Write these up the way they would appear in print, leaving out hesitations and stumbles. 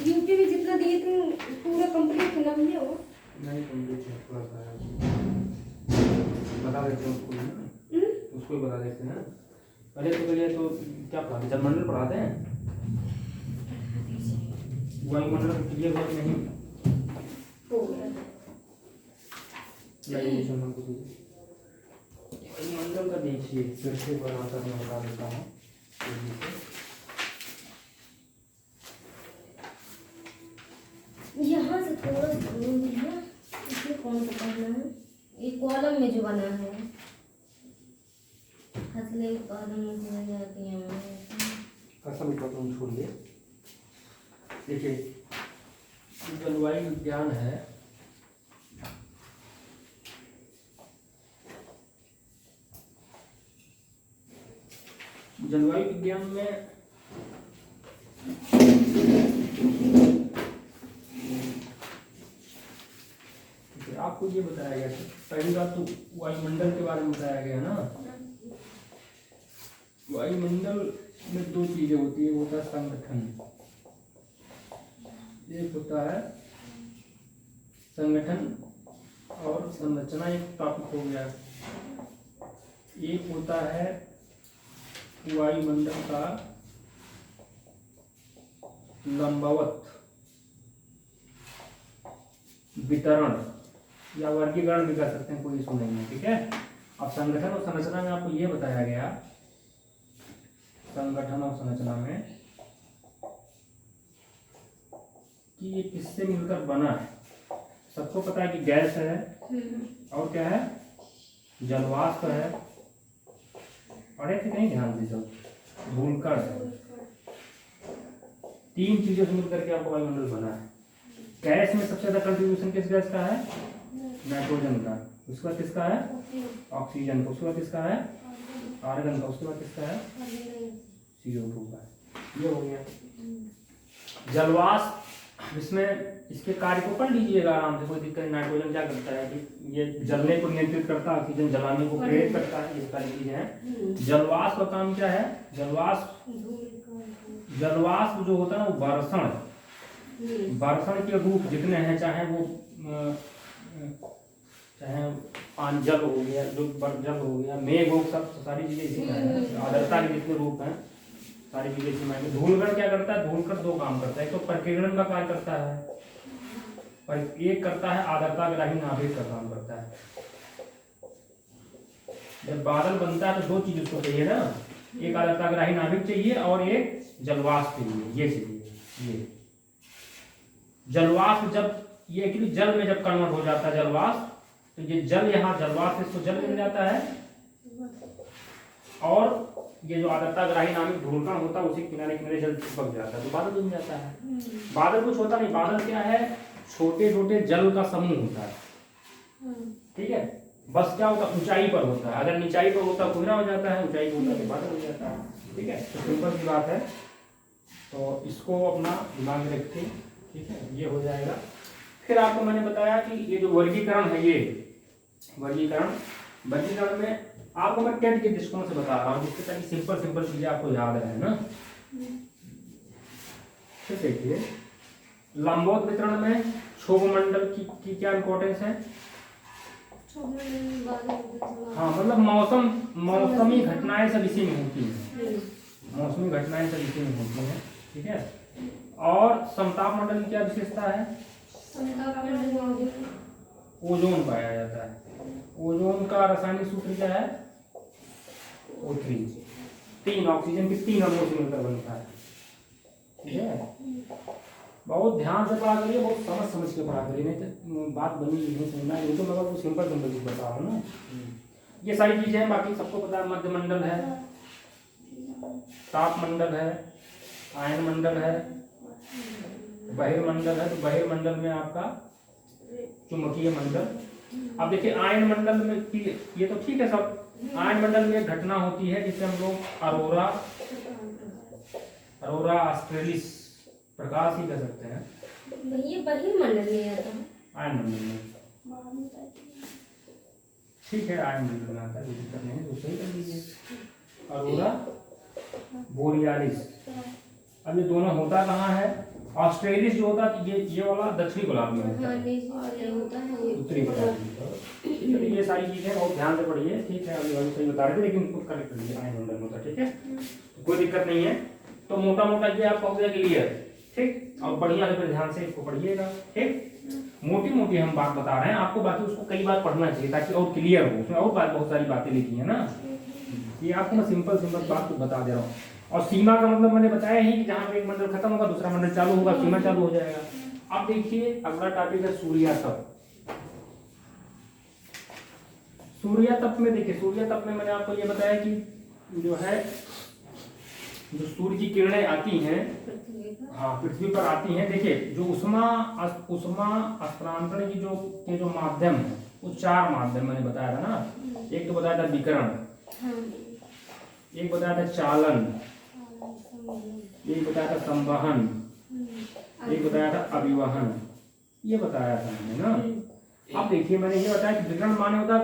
UP में जितना दिए थे पूरा कंप्लीट करना भैया वो नहीं कंप्लीट है, थोड़ा सा है। बता देते हैं उसको ना, उसको ही बता देते हैं। पहले तो पहले तो क्या पढ़ाते, जलमंडल पढ़ाते हैं, वायुमंडल क्लियर है कि नहीं? या ये सुनना कुछ वायुमंडल का देखिए, फिर से बनाकर मैं बता देता हूँ। यहाँ से थोड़ा सा भैया इसमें कौन सा पढ़ना है? ये कॉलम में जो बना है फसलें उत्पादन में हो जाती हैं। फसल को तुम छोड़िए। देखिए जलवायु विज्ञान है, जलवायु विज्ञान में आपको ये बताया गया कि पहली बात तो वायुमंडल के बारे में बताया गया ना। वायुमंडल में दो चीजें होती है, वो होता है संगठन, एक होता है संगठन और संरचना, एक टॉपिक हो गया। एक होता है वायुमंडल का लंबवत वितरण या वर्गीकरण भी कर सकते हैं, कोई इशू नहीं है, ठीक है। अब संगठन और संरचना में आपको ये बताया गया, संगठन और संरचना में कि ये किससे मिलकर बना है। सबको पता है कि गैस है और क्या है, जलवाष्प है, और एक नहीं ध्यान दीजिए, धूलकण है। तीन चीजों से मिलकर के आपको वायुमंडल बना है। गैस में सबसे ज्यादा कंट्रीब्यूशन किस गैस का है? नाइट्रोजन का। उसके बाद किसका है? ऑक्सीजन का। उसके बाद किसका है? आर्गन का। उसके बाद किसका है? CO2 का। ये हो गया जलवाष्प। इसमें इसके कार्य को पढ़ लीजिएगा आराम से, कोई दिक्कत नहीं। नाइट्रोजन क्या करता है कि ये जलने को नियंत्रित करता है, ऑक्सीजन जलाने को प्रेरित करता है, ये सारी चीजें हैं। जलवाष्प का काम क्या है? जलवाष्प जो होता है ना वो वर्षण के रूप जितने हैं, चाहे वो चाहे जल हो गया, जो जल हो गया, मेघ हो, सब सारी चीजें इसी में है। आर्द्रता के जितने रूप हैं सारी चीजें इसी में। धूलकण क्या करता है? धूलकण दो काम करता है, एक तो प्रकीर्णन का कार्य करता है और एक करता है आर्द्रताग्राही नाभिक का काम करता है। जब बादल बनता है तो दो चीज उसको चाहिए ना, एक आर्द्रताग्राही नाभिक चाहिए और एक जलवाष्प चाहिए। ये चाहिए, ये जलवाष्प जब ये एक्चुअली जल में जब कन्वर्ट हो जाता है जलवाष्प, तो ये जल यहाँ जलवाष्प इसको जल मिल जाता है, और ये जो आर्द्रताग्राही नामिक धूलकण होता है उसी किनारे किनारे जल चिपक जाता है तो बादल बन जाता है। बादल कुछ होता नहीं, बादल क्या है? छोटे छोटे जल का समूह होता है, ठीक है। बस क्या होता है? ऊंचाई पर होता है। अगर निचाई पर होता है कोहरा हो जाता है, ऊंचाई पर होता है तो बादल हो जाता है, ठीक है। तो सिंपल सी बात है, तो इसको अपना दिमाग में रखिए, ठीक है। ये हो जाएगा। फिर आपको मैंने बताया कि ये जो वर्गीकरण है, ये वर्गीकरण में आपको मैं टेट के दृष्टिकोण से बता रहा हूँ, जिससे ताकि सिंपल चीजें आपको याद रहे ना। तो देखिए लंबवत वितरण में क्षोभमंडल की क्या इंपॉर्टेंस है? हाँ, मतलब मौसमी घटनाएं सब इसी में होती हैं, मौसमी घटनाएं सब इसी में होती हैं, ठीक है। और समताप मंडल की क्या विशेषता है? ओजोन पाया जाता है। ओजोन का रासायनिक सूत्र क्या है? O3। 3 ऑक्सीजन के 3 अणुओं से मिलकर बनता है, ठीक है। बहुत ध्यान से पढ़ा करिए, बहुत समझ के पढ़ा करिए, नहीं तो बात बनी नहीं समझना। ये तो मैं आपको सिंपल चीज बता रहा हूँ ना। ये सारी चीजें हैं, बाकी सबको पता है। मध्य मंडल है, ताप मंडल है, आयन मंडल है, बहिर्मंडल है। तो बहिर्मंडल में आपका चुंबकीय मंडल। अब देखिए आयन मंडल में ये तो ठीक है सब। आयन मंडल में एक घटना होती है जिसे हम लोग अरोरा ऑस्ट्रेलिस प्रकाश ही कह सकते हैं। ये बहिर्मंडल में आता है, आयन मंडल में, ठीक है। आयन मंडल में आता है, कोई दिक्कत नहीं है, तो सही कर लीजिए। अरोरा बोरियालिस अब ये दोनों होता कहाँ है? ऑस्ट्रेलिस जो होता है ये वाला दक्षिणी गोलार्ध में होता हाँ है, नीचे वाले होता है ये उत्तरी गोलार्ध में। चलिए ये सारी चीजें बहुत ध्यान से पढ़िए, ठीक है? अभी सही बता रहे थे लेकिन खुद करेक्ट कर दिया आयनमंडल होता है, ठीक है? तो कोई दिक्कत नहीं है। तो मोटा मोटा ये आपका हो गया क्लियर, ठीक? और बढ़िया से फिर ध्यान से इसको पढ़िएगा, ठीक? मोटी मोटी हम बात बता रहे हैं आपको, बाकी उसको कई बार पढ़ना चाहिए ताकि और क्लियर हो, उसमें और बहुत सारी बातें लिखी है ना, ये आपको मैं सिंपल बात को बता दे रहा हूँ। और सीमा का मतलब मैंने बताया ही कि जहाँ पे एक मंडल खत्म होगा दूसरा मंडल चालू होगा, सीमा चालू हो जाएगा। अब देखिए अगला टॉपिक है सूर्यातप। सूर्यातप में देखिए, सूर्यातप में मैंने आपको ये बताया कि जो है जो सूर्य की किरणें आती हैं, हाँ पृथ्वी पर आती हैं। देखिए जो उष्मा स्थानांतरण की जो माध्यम है वो 4 माध्यम मैंने बताया था ना। एक तो बताया था विकिरण, एक बताया था चालन, एक बताया था संवहन, एक बताया था अभिवहन, ये बताया था मैंने ना। अब देखिए मैंने ये बताया कि विकिरण माने होता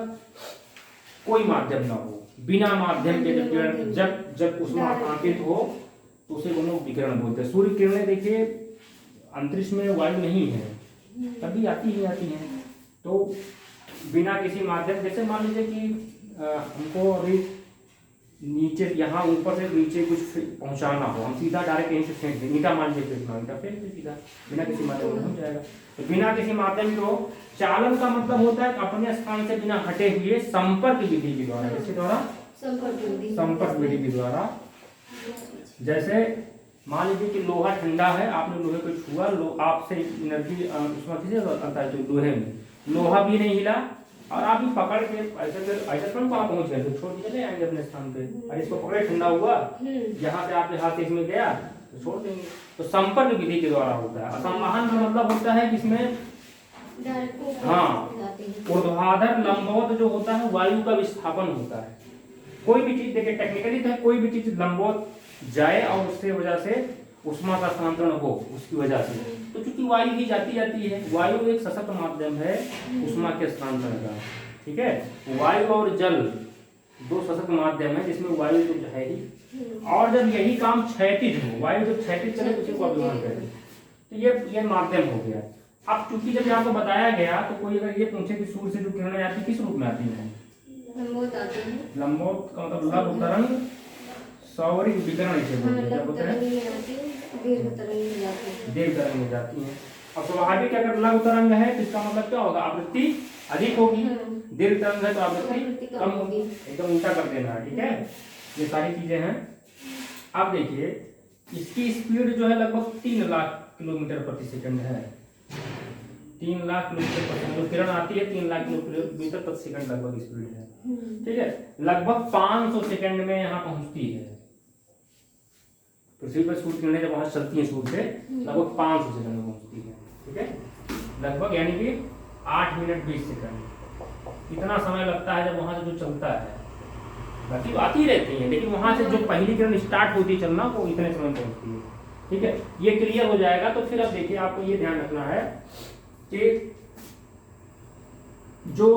कोई माध्यम ना हो, बिना माध्यम के जब उष्मा स्थापित हो तो उसे हम लोग विकिरण बोलते हैं। सूर्य किरणें देखिए अंतरिक्ष में वायु नहीं है तभी आती हैं, तो बिना किसी माध्यम, जैसे मान लीजिए कि हमको अभी नीचे यहाँ ऊपर से नीचे कुछ पहुंचाना हो, हम सीधा डायरेक्ट यहीं से फेंक दें, ईटा मान लीजिए ईटा फेंक दे सीधा, बिना किसी माध्यम के हो जाएगा। तो बिना किसी माध्यम के हो। चालन का मतलब होता है अपने स्थान से बिना हटे हुए संपर्क विधि के द्वारा, इसके द्वारा संपर्क विधि के द्वारा। जैसे मान लीजिए कि लोहा ठंडा है, आपने लोहे को छुआ, आपसे एनर्जी उसमें लोहे में लोहा भी नहीं हिला और आप भी पकड़ के ऐसे तुरंत वहां पहुंच गए, तो छोड़ के चले आएंगे अपने स्थान पे। और इसको पकड़े ठंडा हुआ, यहाँ से आपके हाथ इसमें गया तो छोड़ देंगे। तो संपर्क विधि के द्वारा होता है। असंवहन का मतलब होता है जिसमें हाँ ऊर्ध्वाधर लंबवत जो होता है वायु का विस्थापन होता है। कोई भी चीज देखिए टेक्निकली तो है, कोई भी चीज लंबवत जाए और उससे वजह से उष्मा का स्थानांतरण हो उसकी वजह से, तो चूंकि वायु ही जाती है, वायु एक सशक्त माध्यम है उष्मा के स्थानांतरण का, ठीक है? वायु और जल 2 सशक्त माध्यम है जिसमें वायु तो है ही, और जब यही काम क्षैतिज हो, वायु जब क्षैतिज चले उसी को अभिमान कहते हैं, तो ये माध्यम हो गया। अब चूंकि जब आपको बताया गया तो कोई अगर ये पूछे कि सूर्य से जो किरणें आती किस रूप में आती है, लंबवत का मतलब लघु तरंग, सौवरिक विकिरण इसे बोलते हैं, क्या बोलते हैं? दीर्घ तरंग में जाती हैं। अब स्वाभाविक अगर लघु तरंग है तो इसका मतलब क्या होगा, आवृत्ति अधिक होगी, दीर्घ तरंग है तो आवृत्ति कम होगी, एकदम उल्टा कर देना है, ठीक है? ये सारी चीजें हैं। अब देखिए इसकी स्पीड जो है लगभग 3 लाख किलोमीटर प्रति सेकंड है। 3 लाख किलोमीटर प्रति सेकंड जो किरण आती है 3 लाख किलोमीटर प्रति सेकंड लगभग स्पीड है, ठीक है? लगभग 500 सेकंड में यहाँ पहुंचती है पृथ्वी पर। सूर्य किरणें जब वहां चलती हैं सूर्य से लगभग 500 सेकंड में पहुंचती है, ठीक है? लगभग यानी कि 8 मिनट 20 सेकंड इतना समय लगता है जब वहां से जो चलता है। बाकी आती रहती है लेकिन वहां से जो पहली किरण स्टार्ट होती है चलना वो इतने समय पहुंचती है, ठीक है? ये क्लियर हो जाएगा। तो फिर अब देखिए आपको ये ध्यान रखना है कि जो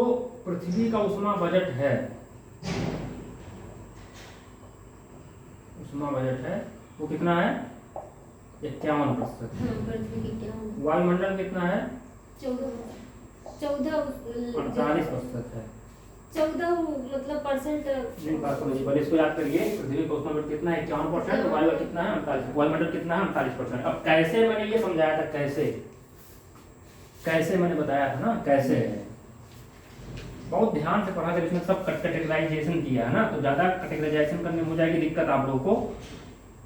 पृथ्वी का उष्मा बजट है, वो कितना है? 51%। वायुमंडल कितना है? 48% है। 14 मतलब परसेंट नहीं बात समझिए, पहले इसको याद करिए। पृथ्वी का उष्मा बजट कितना है? 51%। वायु कितना है? 48। वायुमंडल कितना है? 48%। अब कैसे मैंने ये समझाया था, कैसे मैंने बताया था ना, कैसे है बहुत ध्यान से पढ़ा। जब इसमें सब कैटेगराइजेशन किया है ना तो ज्यादा कैटेगराइजेशन करने में हो जाएगी दिक्कत आप लोगों को।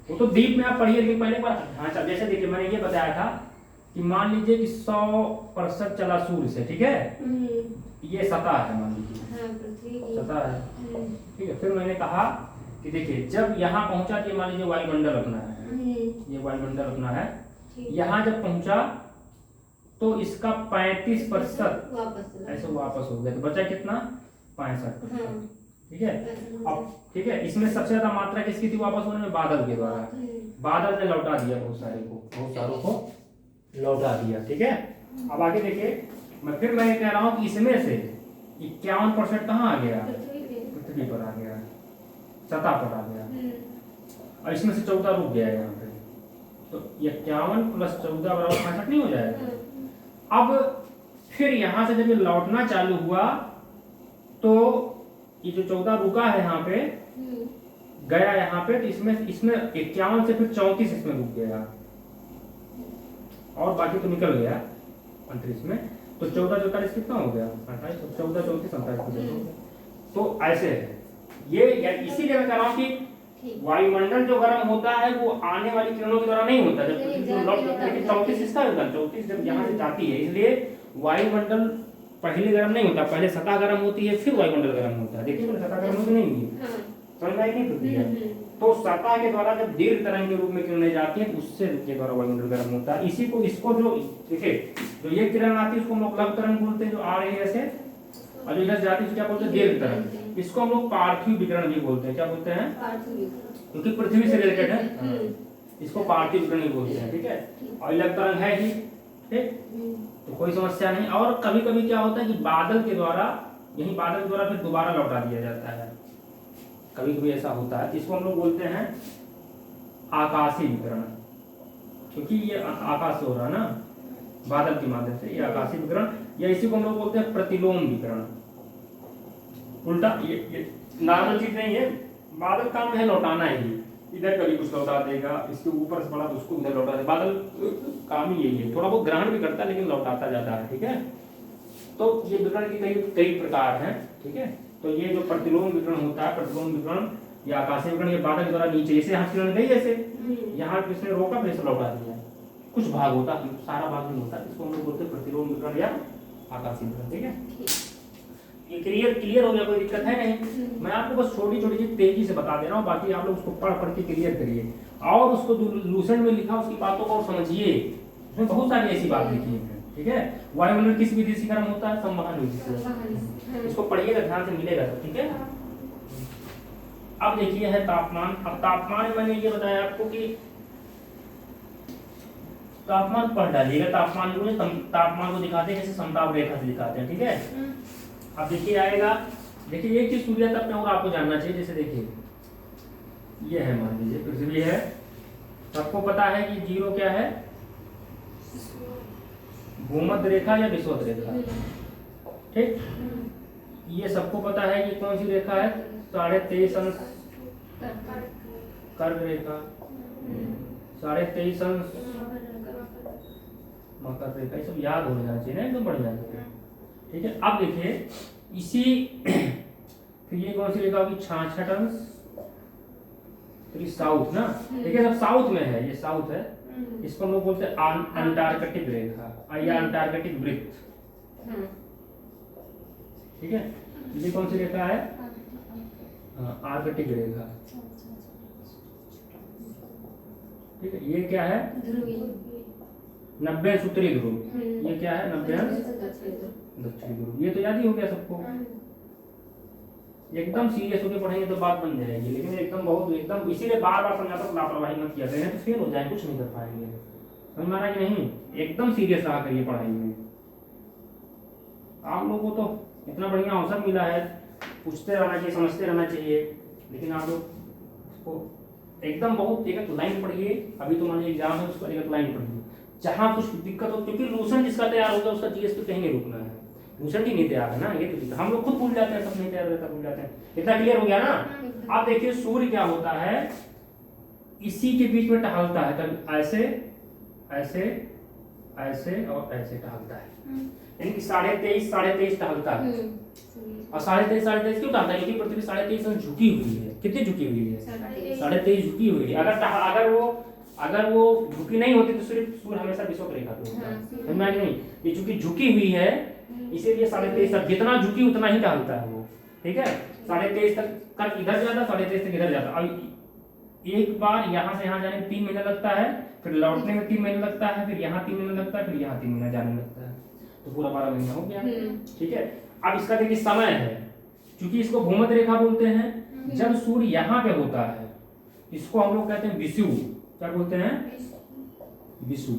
वो तो डीप में आप पढ़िए लेकिन पहले पर हाँ चल। जैसे देखिए मैंने ये बताया था कि मान लीजिए कि 100% चला सूर्य से, ठीक है? ये सतह है, मान लीजिए सतह है, ठीक है? फिर मैंने कहा कि देखिए जब यहाँ पहुंचा तो मान लीजिए वायुमंडल अपना है, ये वायुमंडल अपना है। यहाँ जब पहुंचा तो इसका 35% ऐसे वापस हो गया, तो बचा कितना? 65%, ठीक है? अब ठीक है, इसमें सबसे ज्यादा मात्रा किसकी थी वापस होने में? बादल के द्वारा। बादल ने लौटा दिया बहुत सारों को लौटा दिया, ठीक है? अब आगे देखिए मैं कह रहा हूँ कि इसमें से 51% कहाँ आ गया? पृथ्वी पर आ गया, सतह पर आ गया, और इसमें से 14 रुक गया यहाँ पे, तो 51 प्लस 14 बराबर 65 नहीं हो जाएगा। अब फिर यहां से जब ये लौटना चालू हुआ तो ये जो 14 रुका है यहाँ पे गया यहाँ पे, तो इसमें 51 से फिर 34 इसमें रुक गया और बाकी तो निकल गया 29 में। तो 14 44 कितना हो गया 28, 14 34 27। तो ऐसे है ये, इसीलिए मैं कह रहा हूँ कि वायुमंडल जो गर्म होता है वो आने वाली किरणों के द्वारा नहीं होता, जब लेकिन 34 इसका होगा, 34 जब यहाँ से जाती है, इसलिए वायुमंडल पहले गर्म नहीं होता, पहले सतह गर्म होती है फिर वायुमंडल गर्म होता है। देखिए सतह गर्म होती नहीं है, समझ में आई नहीं प्रक्रिया। तो सतह के द्वारा जब दीर्घ तरंग के रूप में किरणें जाती हैं उससे के द्वारा वायुमंडल गर्म होता है। इसी को इसको जो देखिए जो ये किरण आती है उसको हम लोग लघु तरंग बोलते हैं, जो आ रही है ऐसे, और जो इधर जाती है क्या बोलते हैं दीर्घ तरंग। इसको हम लोग पार्थिव विकिरण भी बोलते हैं। क्या बोलते हैं? क्योंकि पृथ्वी से रिलेटेड है, इसको पार्थिव विकिरण भी बोलते हैं। ठीक है, और लघु तरंग है ही, ठीक, तो कोई समस्या नहीं। और कभी कभी क्या होता है कि बादल के द्वारा, यही बादल के द्वारा फिर दोबारा लौटा दिया जाता है, कभी कभी ऐसा होता है। इसको हम लोग बोलते हैं आकाशीय विकिरण, क्योंकि ये आकाश से हो रहा है ना बादल के माध्यम से, ये आकाशीय विकिरण, या इसी को हम लोग बोलते हैं प्रतिलोम विकिरण। उल्टा ये नॉर्मल चीज नहीं है, बादल काम है लौटाना ही, इधर कभी कुछ लौटा देगा, इसके ऊपर से पड़ा तो उसको उधर लौटा देगा, बादल काम ही यही है। थोड़ा बहुत ग्रहण भी करता है लेकिन लौटाता जाता है। ठीक है, तो ये विकिरण के कई प्रकार हैं। ठीक है, तो ये जो प्रतिलोम विकिरण होता है, प्रतिलोम विकिरण या आकाशीय विकिरण, ये बादल के द्वारा नीचे जैसे यहाँ किरण गई ऐसे यहाँ इसने रोका फिर लौटा दिया, कुछ भाग होता है, सारा भाग नहीं होता, इसको हम लोग बोलते हैं प्रतिलोम विकिरण या आकाशीय विकिरण। ठीक है, ये क्लियर हो गया, कोई दिक्कत है नहीं। मैं आपको बस छोटी छोटी चीज तेजी से बता दे रहा हूँ, बाकी आप लोग उसको पढ़ के क्लियर करिए और उसको लूसेंट में लिखा उसकी बातों को समझिए, उसमें बहुत सारी ऐसी बात लिखी है। ठीक है, वायुमंडल किस विधि से गर्म होता है? संवहन विधि से। इसको पढ़िएगा ध्यान से, मिलेगा सब। ठीक है, अब देखिए है तापमान। अब तापमान मैंने ये बताया आपको कि तापमान पढ़ डालिएगा, तापमान को दिखाते हैं जैसे समताप रेखा से दिखाते हैं। ठीक है, अब देखिए आएगा, देखिए एक चीज सूर्य तप में और आपको जानना चाहिए, जैसे देखिए ये है, मान लीजिए पृथ्वी है, सबको पता है कि जीरो क्या है, भूमध्य रेखा या विषुवत रेखा। ठीक, ये सबको पता है कि कौन सी रेखा है, 23.5 अंश कर्क रेखा, 23.5 अंश मकर रेखा, ये सब याद हो जाना चाहिए ना, एकदम बढ़ जाना चाहिए। ठीक है, अब देखिए इसी फिर ये कौन सी रेखा होगी, 66 अंश, तो ये साउथ ना, देखिए सब साउथ में है, ये साउथ है, इसको हम लोग बोलते हैं अंटार्कटिक रेखा या अंटार्कटिक वृत्त। ठीक है, ये कौन सी रेखा है, आर्कटिक रेखा। ठीक है, ये क्या है, 90 सूत्री ध्रुव, ये क्या है 90 दक्षिणी ध्रुव। ये तो याद ही हो गया सबको, एकदम सीरियस होकर पढ़ेंगे तो बात बन जाएगी, लेकिन एकदम इसीलिए बार बार समझाता हूं लापरवाही मत किया करें, तो फेल हो जाए, कुछ नहीं कर पाएंगे। समझ में आ रहा कि नहीं? एकदम सीरियस रहा करिए पढ़ाई में। आप लोगों को तो इतना बढ़िया अवसर मिला है, पूछते रहना चाहिए, समझते रहना चाहिए, लेकिन आप लोग इसको एकदम बहुत एक लाइन पढ़िए। अभी तो मान लीजिए एग्जाम है, उसको एक लाइन पढ़िए, जहाँ कुछ दिक्कत हो, क्योंकि लूसेंट जिसका तैयार होगा उसका जीएस तो कहीं नहीं रुकना है, लूसेंट ही नहीं तैयार है ना, ये तो हम लोग खुद भूल जाते हैं, सब नहीं तैयार रहता, भूल जाते हैं। इतना क्लियर हो गया ना? आप देखिए सूर्य क्या होता है, इसी के बीच में टहलता है, कभी ऐसे ऐसे ऐसे और ऐसे टहलता है, यानी कि 23.5 टहलता है। और 23.5 क्यों टहलता है? क्योंकि पृथ्वी 23.5 झुकी हुई है। कितनी झुकी हुई है? 23.5 झुकी हुई है। अगर वो झुकी नहीं होती तो सूर्य हमेशा विषुवत रेखा पे होता है, समझ में आ गया नहीं? ये चूंकि झुकी हुई है इसीलिए 23.5 तक, जितना झुकी उतना ही टहलता है वो। ठीक है, 23.5 तक इधर जाता, 23.5 तक इधर जाता। अब एक बार यहाँ से यहाँ जाने में 3 महीना लगता है, फिर लौटने में 3 महीना लगता है, फिर यहाँ 3 महीना लगता है, फिर यहाँ 3 महीना जाने लगता है, तो पूरा 12 महीना हो गया। ठीक है, अब इसका देखिए समय है, क्योंकि इसको भूमध्य रेखा बोलते हैं। जब सूर्य यहाँ पे होता है इसको हम लोग कहते हैं विषुव। क्या बोलते हैं? विषुव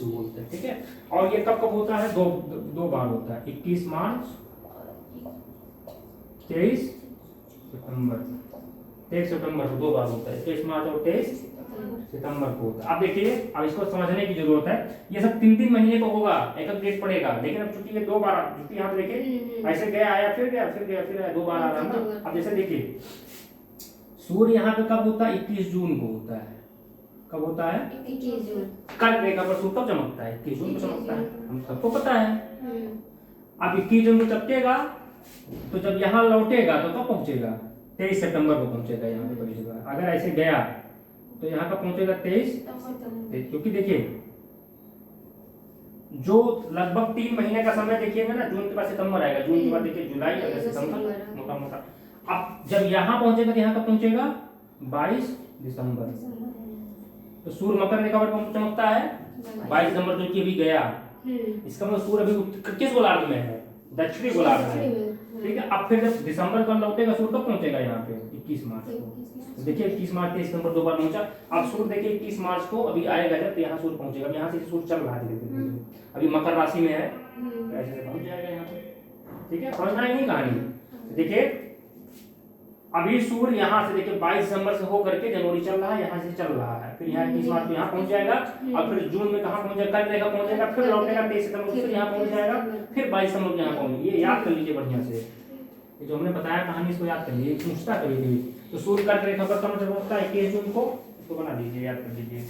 बोलते हैं। ठीक है, और ये कब कब होता है? दो बार होता है, 21 मार्च 23 सितंबर। 23 सितंबर को 2 बार होता है, 23 मार्च और 23 सितंबर को होता है। अब देखिए, अब इसको समझने की जरूरत है, ये सब 3-3 महीने को होगा, एक एक डेट पड़ेगा, लेकिन अब छुट्टी के 2 बार छुट्टी यहाँ पे देखिए ऐसे गया आया फिर गया फिर गया फिर आया, 2 बार आ रहा है ना। अब जैसे देखिए सूर्य यहाँ पे कब होता है, 21 जून को होता है। कब होता है? 21 जून। कर्क रेखा पर सूर्य कब चमकता है? 21 जून को चमकता है, हम सबको पता है। अब 21 जून को चमकेगा, तो जब यहाँ लौटेगा तो कब पहुंचेगा? 23 सितंबर को पहुंचेगा यहाँ पे कोई जगह। अगर ऐसे गया तो यहाँ कब पहुंचेगा? 23, क्योंकि देखिए जो लगभग 3 महीने का समय देखिएगा ना, जून के बाद सितंबर आएगा, जून के बाद देखिए जुलाई, अगस्त, सितंबर, मोटा मोटा। अब जब यहाँ पहुंचेगा तो यहाँ कब पहुंचेगा? 22 दिसंबर। तो सूर्य मकर रेखा पर चमकता है 22 दिसंबर, जो कि अभी गया। इसका मतलब सूर्य अभी किस गोलार्ध में है? दक्षिणी गोलार्ध में, ठीक है। अब फिर जब दिसंबर का लौटेगा, सूर्य कब पहुंचेगा यहाँ पे? 21 मार्च को। तो देखिए 21 मार्च 23 सितंबर 2 बार पहुंचा। अब सूर्य देखिए 21 मार्च को अभी आएगा जब, तो यहाँ सूर्य पहुंचेगा। यहाँ से सूर्य चल रहा है, अभी मकर राशि में है, ऐसे से पहुंच जाएगा यहाँ पे, ठीक है। समझना है नहीं कहानी? देखिए अभी सूर्य यहाँ से देखिए 22 दिसंबर से होकर के जनवरी चल रहा है, यहाँ से चल रहा है, फिर यहाँ 21 मार्च को यहाँ पहुंच जाएगा, और फिर जून में कहाँ पहुंचेगा? कर्क रेखा पहुंचेगा, फिर लौटेगा 23 सितंबर को, फिर यहाँ पहुंच जाएगा, फिर 22 दिसंबर को यहाँ पहुंचेगा। ये याद कर लीजिए बढ़िया से, ये जो हमने बताया कहानी, इसको याद कर लीजिए, पूछता कभी। तो सूर्य कर्क रेखा पर कब चमकता है? 21 जून को। इसको बना लीजिए, याद कर लीजिए।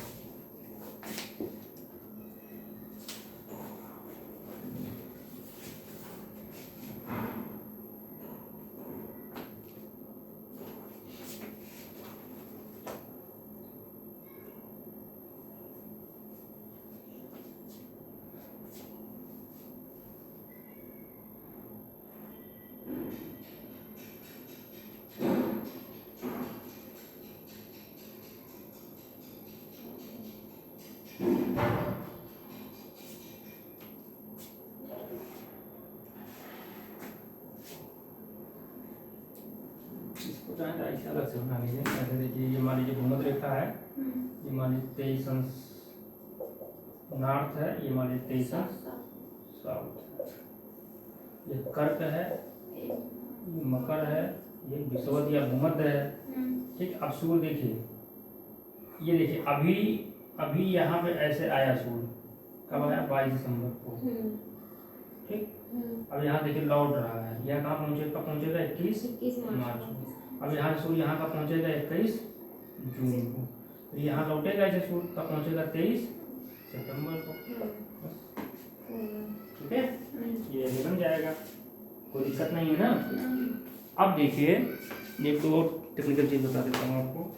ऐसे अलग से बना लीजिए। ऐसे देखिए, ये मान लीजिए भूमध्य रेखा है, ये मान लीजिए 23 नॉर्थ है, ये मान लीजिए 23 साउथ। ये कर्क है, ये मकर है, ये विषुवत या भूमध्य है, ठीक। अब सूर्य देखिए, ये देखिए अभी यहाँ पे ऐसे आया सूर्य, कब आया? 22 दिसंबर को, ठीक। अब यहाँ देखिए लौट रहा है, यह कहाँ पहुंचेगा? कब पहुंचेगा? 21 मार्च को। अब यहाँ सूर्य यहाँ का पहुंचेगा 21 जून को, फिर यहाँ लौटेगा ऐसे सूर्य, कब पहुंचेगा? 23 सितंबर को, ठीक है। ये बन जाएगा, कोई दिक्कत नहीं है ना। अब देखिए एक दो और टेक्निकल चीज बता देता हूँ आपको।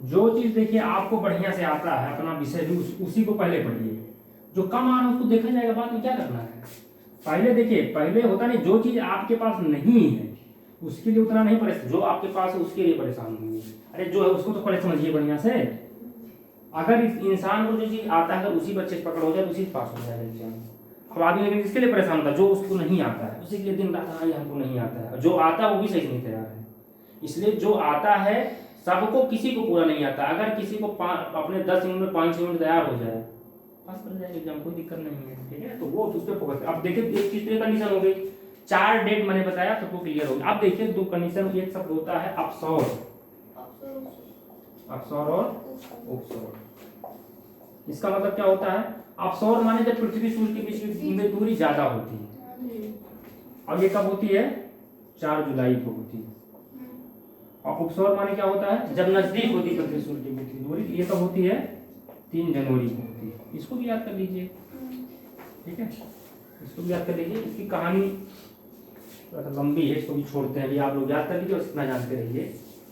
जो चीज देखिए आपको बढ़िया से आता है, अपना विषय भी उसी को पहले पढ़िए। जो कम आ रहा है उसको देखा जाएगा, बाद में क्या करना है। पहले देखिए, पहले होता नहीं, जो चीज आपके पास नहीं है उसके लिए उतना नहीं परेशान, जो आपके पास है उसके लिए परेशान होंगे। अरे जो है उसको तो पहले समझिए बढ़िया से। अगर इस इंसान को जो चीज आता है, अगर उसी बच्चे से पकड़ हो जाए, उसी से पास हो जाएगा एग्जाम। अब आदमी लेकिन इसके लिए परेशान होता है जो उसको नहीं आता है, उसी के लिए दिन रात हमको नहीं आता है। जो आता है वो भी सही नहीं तैयार है। इसलिए जो आता है सबको, किसी को पूरा नहीं आता। अगर किसी को अपने 10 मिनट में 5 मिनट तैयार हो जाए, पास कर जाएगा एग्जाम, कोई दिक्कत नहीं है, ठीक है। तो वो उस पर फोकस। अब देखिए एक चीज तो कंडीशन हो गई, 4 डेट मैंने बताया, सबको क्लियर हो गया। अब देखिए 2 कंडीशन, एक शब्द होता है अपसौर, अपसौर और उपसौर। इसका मतलब क्या होता है? अपसौर माने जब पृथ्वी सूर्य के बीच में दूरी ज्यादा होती है, और ये कब होती है? 4 जुलाई को होती है। और उपसौर माने क्या होता है? जब नजदीक होती है पृथ्वी सूर्य के बीच की दूरी, ये कब होती है? 3 जनवरी को होती है। इसको भी याद कर लीजिए, ठीक है, इसको भी याद कर लीजिए। इसकी कहानी थोड़ा सा लंबी है, इसको भी छोड़ते हैं, अभी आप लोग याद कर लीजिए और इतना जानते रहिए,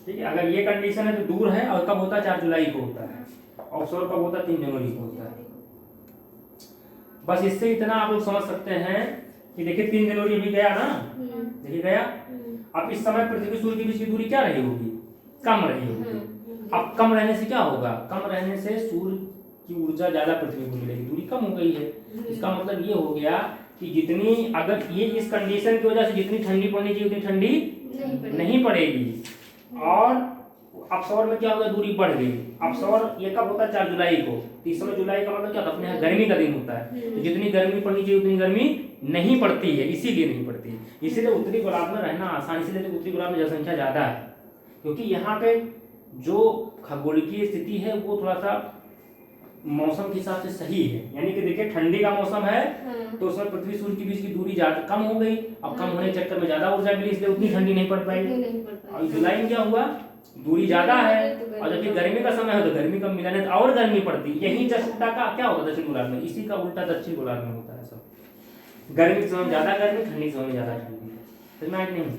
ठीक है। अगर ये कंडीशन है तो दूर है, और कब होता है? 4 जुलाई को होता है। ऑफशोर कब होता है? 3 जनवरी को होता है। बस इससे इतना आप लोग समझ सकते हैं कि देखिए 3 जनवरी अभी गया ना, देखिए गया। अब इस समय पृथ्वी सूर्य के बीच की दूरी क्या रही होगी? कम रही होगी। अब कम रहने से क्या होगा? कम रहने से सूर्य की ऊर्जा ज्यादा पृथ्वी को मिलेगी, दूरी कम हो गई है। इसका मतलब ये हो गया कि जितनी, अगर ये इस कंडीशन की वजह से जितनी ठंडी पड़नी चाहिए उतनी ठंडी नहीं पड़ेगी। और अक्सौर में क्या होगा, दूरी बढ़ गई। अक्सौर ये कब होता है, 4 जुलाई को। तो इस समय जुलाई का मतलब क्या होता है, अपने यहाँ गर्मी का दिन होता है। तो जितनी गर्मी पड़नी चाहिए उतनी गर्मी नहीं पड़ती है, इसीलिए नहीं पड़ती। इसीलिए उत्तरी गोलार्ध में रहना आसान, इसीलिए उत्तरी गोलार्ध में जनसंख्या ज्यादा है, क्योंकि यहाँ पे जो खगोलीय स्थिति है वो थोड़ा सा मौसम के हिसाब से सही है। यानी कि देखिए ठंडी का मौसम है तो उसमें पृथ्वी सूर्य के बीच की दूरी ज्यादा कम हो गई, अब कम होने के चक्कर में ज्यादा ऊर्जा मिली, इसलिए उतनी ठंडी नहीं पड़ पाई। और जुलाई में क्या हुआ, दूरी ज्यादा है, और जबकि गर्मी का समय है तो गर्मी कम मिला, नहीं तो और गर्मी पड़ती। यही उल्टा का क्या होता है दक्षिण गोलार्ध में, इसी का उल्टा दक्षिण गोलार्ध में होता है सब। गर्मी के समय ज्यादा गर्मी, ठंडी के समय ज्यादा ठंडी। समझ में नहीं,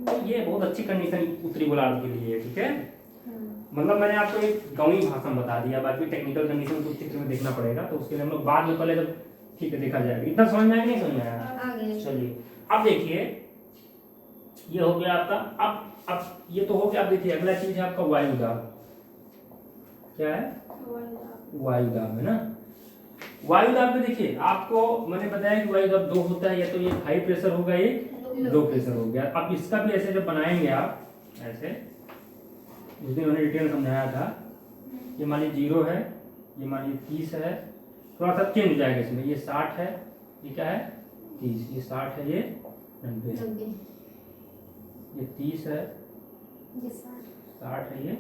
तो ये बहुत अच्छी कंडीशन उत्तरी गोलार्ध के लिए है। ठीक है, मतलब मैंने आपको एक गाँवी भाषा में बता दिया, बाकी टेक्निकल कंडीशन कुछ चित्र में देखना पड़ेगा, तो उसके लिए हम लोग बाद में पहले जब ठीक है देखा जाएगा। इतना समझ में आया नहीं समझ में आया? चलिए अब देखिए ये हो गया आपका। अब ये तो हो गया। अब देखिए अगला चीज है आपका वायुदाब। क्या है, वायुदाब है ना। वायुदाब में देखिए आपको मैंने बताया कि वायुदाब 2 होता है, या तो ये हाई प्रेशर होगा, ये लो प्रेशर हो गया। अब इसका भी ऐसे जब बनाएंगे आप ऐसे, उस दिन मैंने डिटेल समझाया था। ये मान लीजिए 0 है, ये मान लीजिए 30 है, थोड़ा सा चेंज हो जाएगा इसमें। ये 60 है, ये क्या है 30, ये 60 है, ये 90 है, ये 30 है, ये 60 है, ये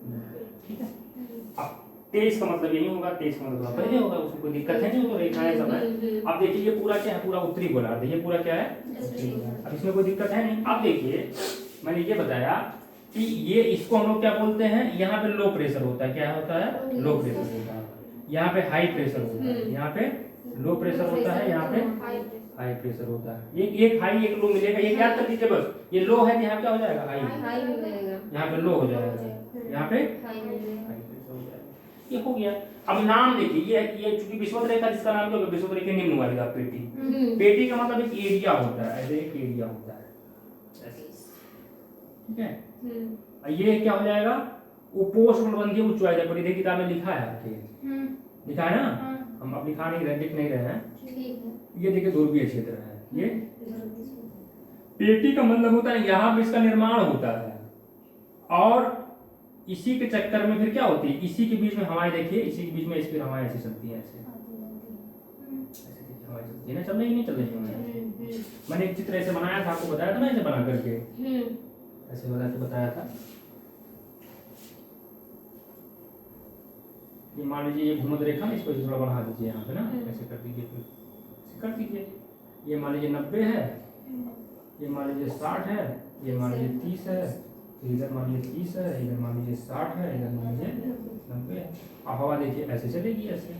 90। ठीक है, अब 23 का मतलब यही होगा, 23 का मतलब पहले होगा, उसमें कोई दिक्कत है नहीं, तो रेखाएं सब है। अब देखिए ये पूरा क्या है, पूरा उत्तरी गोलार्ध है, ये पूरा क्या है उत्तरी गोलार्ध। अब इसमें कोई दिक्कत है नहीं। अब देखिए मैंने ये बताया कि ये इसको हम लोग क्या बोलते हैं, यहाँ पे लो प्रेशर होता है। क्या होता है, लो प्रेशर होता है। यहाँ पे हाई प्रेशर होता है, यहाँ पे लो प्रेशर होता है, यहाँ पे हाई प्रेशर होता है। एक हाई एक लो मिलेगा, ये याद कर लीजिए बस। ये लो है तो यहाँ क्या हो जाएगा, हाई, यहाँ पे लो हो जाएगा, यहाँ पे हाई प्रेशर हो जाएगा। ये हो गया। अब नाम देखिए, ये चूंकि विषुवत रेखा, जिसका नाम क्या होगा, विषुवत रेखा निम्न वाली पेटी। पेटी का मतलब एक एरिया होता है, ऐसे एक एरिया होता है। ठीक है, ये क्या हो जाएगा, उपोष्णकटिबंधीय उच्च वायुदाब। देखिए किताब में लिखा है आपके, लिखा है ना, हम अब लिख नहीं रहे हैं। ये देखिए ध्रुवीय क्षेत्र है। ये पेटी का मतलब होता है यहाँ पे इसका निर्माण होता है, और इसी के चक्कर में फिर क्या होती है, इसी के बीच में हवाएं, देखिए इसी के बीच में फिर हवाएं ऐसे चलती हैं, ऐसे देखिए हवाएं चलती है ना, चल रही नहीं चल रही। मैंने एक चित्र ऐसे बनाया था, आपको बताया था ना, ऐसे बना करके ऐसे बना के बताया था। ये मान लीजिए ये भूमध्य रेखा, इसको थोड़ा बढ़ा दीजिए यहाँ पे ना, ऐसे कर दीजिए, फिर ऐसे कर दीजिए। ये मान लीजिए 90 है, ये मान लीजिए 60 है, ये मान लीजिए 30 है, इधर मान लीजिए 30 है, इधर मान लीजिए 60 है, इधर मान लीजिए 90 है। अब हवा देखिए ऐसे चलेगी, ऐसे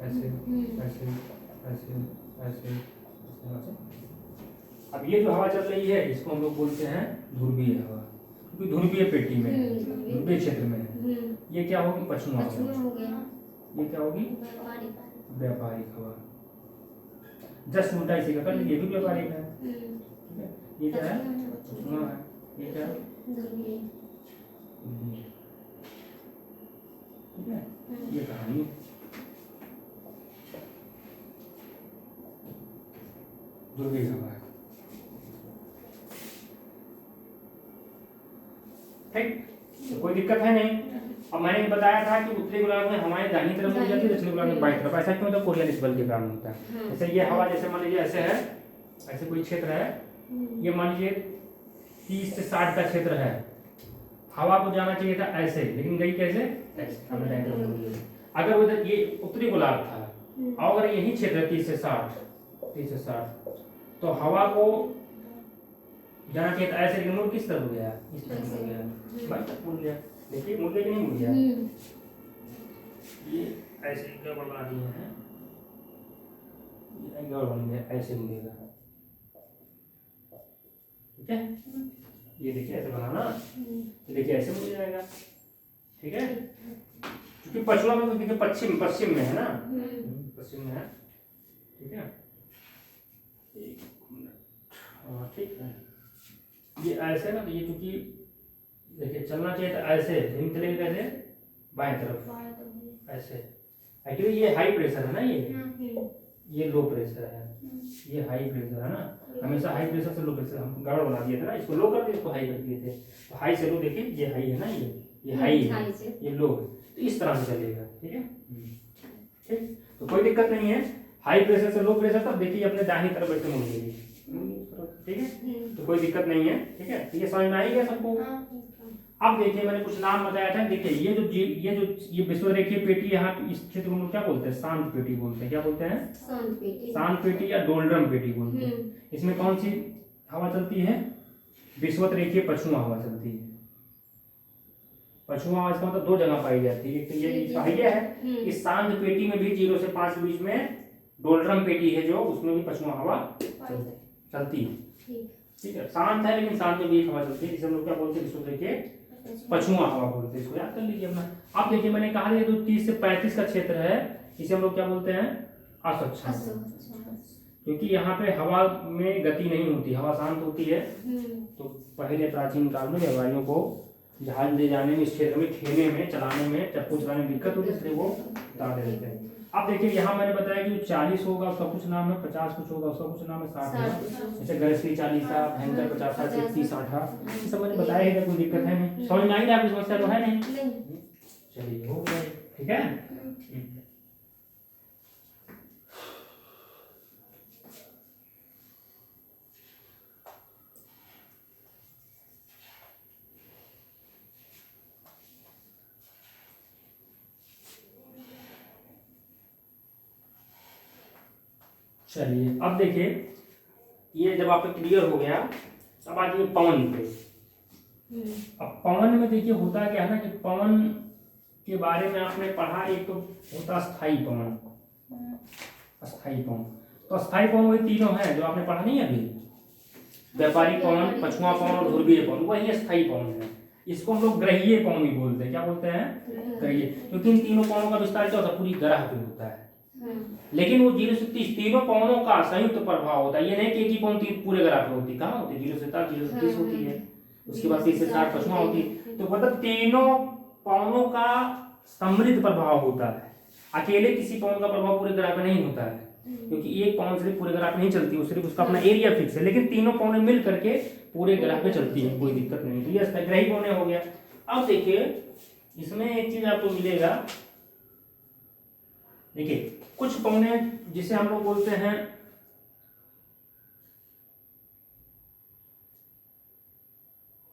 ऐसे ऐसे ऐसे ऐसे ऐसे। अब ये जो हवा चल रही है इसको हम लोग बोलते हैं ध्रुवीय हवा, क्योंकि ध्रुवीय पेटी में, ध्रुवीय क्षेत्र में है। ये क्या होगी, पश्चिम हवा। ये क्या होगी, व्यापारिक हवा। जस्ट उल्टा इसी का कर लीजिए, ये भी व्यापारिक है। ठीक है, ये क्या है, पश्चिम है, ये क्या है, ठीक है। ये कहानी ध्रुवीय हवा है। ठीक, तो कोई दिक्कत है नहीं। अब मैंने बताया था कि उत्तरी गोलार्ध में हवाएं दाहिनी तरफ मुड़ जाती है, दक्षिणी गोलार्ध में बाईं तरफ। ऐसा क्यों होता है, कोरियलिस बल के कारण होता है। जैसे ये हवा, जैसे मान लीजिए ऐसे है, ऐसे कोई क्षेत्र है, ये मान लीजिए 30 से 60 का क्षेत्र है, हवा को जाना चाहिए था ऐसे, लेकिन गई कैसे, ऐसे। अगर उधर ये उत्तरी गोलार्ध था और अगर यही क्षेत्र है 30 से 60, तो हवा को जाना चाहिए था ऐसे, लेकिन मुड़ किस तरफ गया, इस तरफ मुड़ गया, बाईं तरफ मुड़ गया। देखिए मुड़ गया कि नहीं मुड़ गया, ये ऐसे गड़बड़ बना दिए हैं, ये गड़बड़ बन गया, ऐसे मुड़ेगा। ठीक है, ये देखिए ऐसे बनाना, तो देखिए ऐसे मुड़ जाएगा। ठीक है, क्योंकि पछुआ में तो देखिए पश्चिम में है ना, पश्चिम में है। ठीक है, एक मिनट, ठीक है, ये ऐसे ना, तो ये क्योंकि देखिए चलना चाहिए था ऐसे, लेकिन चलेगा कैसे, बाएं तरफ ऐसे। एक्चुअली ये हाई प्रेशर है ना, ये ये लो प्रेशर है, ये हाई प्रेशर है ना। हमेशा हाई प्रेशर से लो प्रेशर हम गड़बड़ बना दिए थे ना, इसको लो कर दिए, इसको हाई कर दिए थे। तो हाई से लो, देखिए ये हाई है ना, ये हाई है, हाई से। ये लो है, तो इस तरह से चलेगा। ठीक है, ठीक, तो कोई दिक्कत नहीं है। हाई प्रेशर से लो प्रेशर तक देखिए अपने दाहिनी तरफ ऐसे मुड़ गई। ठीक है, तो कोई दिक्कत नहीं है। ठीक है, तो ये समझ में आई गया सबको। अब देखिए मैंने कुछ नाम बताया था। देखिए ये विषुवरेखीय पेटी, यहाँ इस क्षेत्र को हम लोग क्या बोलते हैं, शांत पेटी बोलते हैं। क्या बोलते हैं, शांत पेटी या डोलड्रम पेटी बोलते हैं। इसमें कौन सी हवा चलती है, विषुवरेखीय पछुआ हवा चलती है। पछुआ हवा इसका मतलब दो जगह पाई जाती है, एक तो ये पहिया है, इस शांत पेटी में भी 0 से 5 के बीच में डोलड्रम पेटी है जो, उसमें भी पछुआ हवा चलती है। ठीक है, शांत है लेकिन शांत में भी एक हवा चलती है, जिसे हम लोग क्या बोलते हैं, विषुवरेखीय पछुआ हवा बोलते हैं। इसको याद कर लीजिए अपना। अब देखिए मैंने कहा ये जो 30 से 35 का क्षेत्र है, इसे हम लोग क्या बोलते हैं, अस्वच्छांक, क्योंकि यहाँ पे हवा में गति नहीं होती, हवा शांत होती है। तो पहले प्राचीन काल में व्यापारियों को जहाज ले जाने में, इस क्षेत्र में खेने में, चलाने में, चप्पू चलाने में दिक्कत होती है, इसलिए वो बता देते हैं। अब देखिए यहाँ मैंने बताया कि 40 होगा उसका कुछ नाम है, 50 कुछ होगा उसका कुछ नाम है, 60 है, जैसे गरजती 40, भयंकर 50, 30, 60, ये सब मैंने बताया है, कोई दिक्कत है नहीं। समझ में आई ना, आपकी समस्या तो है नहीं। चलिए हो गया, ठीक है। चलिए अब देखिए, ये जब आपका क्लियर हो गया, अब आ जाइए पवन पे। अब पवन में देखिए होता क्या है ना, कि पवन के बारे में आपने पढ़ा, एक तो होता स्थायी पवन, अस्थायी पवन। तो अस्थायी पवन वही तीनों हैं जो आपने पढ़ा नहीं अभी, व्यापारिक पवन, पछुआ पवन और ध्रुवीय पवन, वही अस्थायी पवन है। इसको हम लोग ग्रहीय पवन भी बोलते हैं। क्या बोलते हैं, ग्रहीय, क्योंकि इन तीनों पवनों का विस्तार क्या होता है, पूरी ग्रह पे होता है। लेकिन वो 0 से 30 तीनों पवनों का संयुक्त प्रभाव होता है, ये नहीं कि एक ही पवन पूरे ग्राफ में होती, कहाँ होती, 0 से 7, 0 से 30 होती है, उसके बाद 30 से 60 पछुआ होती है। तो मतलब तीनों पवनों का समृद्ध प्रभाव होता है, अकेले किसी पवन का प्रभाव पूरे ग्राफ में नहीं होता है, क्योंकि एक पवन सिर्फ पूरे ग्राफ में नहीं चलती, वो सिर्फ उसका अपना एरिया फिक्स है, लेकिन तीनों पवनें मिल करके पूरे ग्राफ में चलती है, कोई दिक्कत नहीं। तो ये ग्रही पवनें हो गया। अब देखिए इसमें एक चीज आपको मिलेगा, देखिए कुछ पवने जिसे हम लोग बोलते हैं,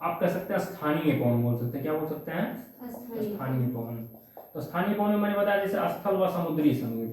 आप कह सकते हैं स्थानीय पवन बोल सकते हैं। क्या बोल सकते हैं, स्थानीय पवन। तो स्थानीय पवन में मैंने बताया जैसे स्थल व समुद्री संगीत,